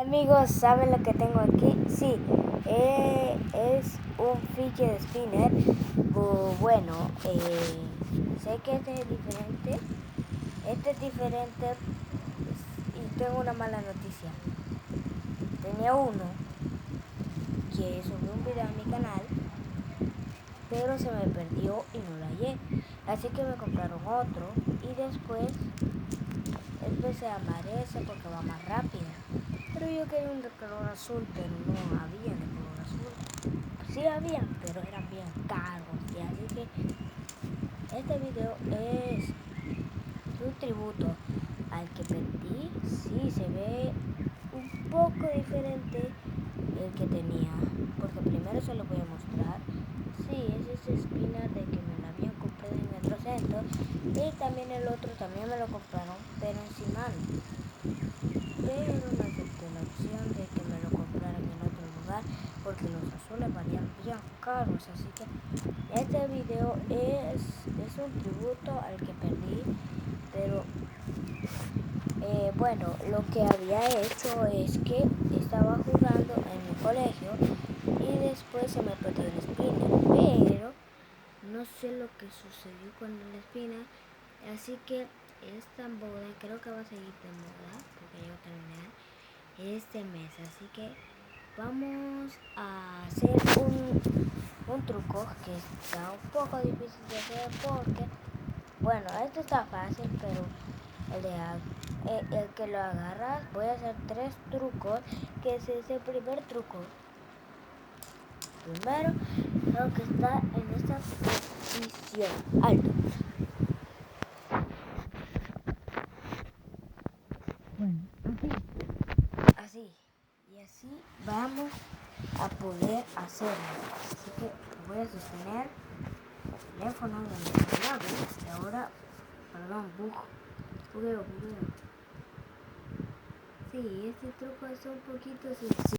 Amigos, ¿saben lo que tengo aquí? Sí, es un fidget spinner. Bueno, sé que este es diferente. Este es diferente y tengo una mala noticia. Tenía uno que subí un video a mi canal, pero se me perdió y no lo hallé. Así que me compraron otro y después empecé a amar ese porque va más rápido. Pero yo quería un de color azul, pero no había de color azul. Sí había, pero eran bien caros. Y así que este video es un tributo al que perdí. Sí, se ve un poco diferente el que tenía. Porque primero se lo voy a mostrar. Sí, es ese spinner de que me lo habían comprado en Metrocentro. Y también el otro también me lo compraron, pero encima no. Pero no acepté la opción de que me lo compraran en otro lugar porque los azules valían bien caros. Así que este video es un tributo al que perdí. Pero bueno, lo que había hecho es que estaba jugando en mi colegio y después se me perdió el spinner. Pero no sé lo que sucedió con el spinner. Así que esta moda creo que va a seguir de moda porque ya va a terminar este mes. Así que vamos a hacer un truco que está un poco difícil de hacer porque, bueno, esto está fácil, pero el que lo agarras, voy a hacer 3 trucos, que es ese primer truco. Primero, lo que está en esta posición, alto. Bueno, así. Y así vamos a poder hacerlo. Así que voy a sostener el teléfono de mi lado. Y ahora, perdón, bugueo. Sí, este truco es un poquito sencillo.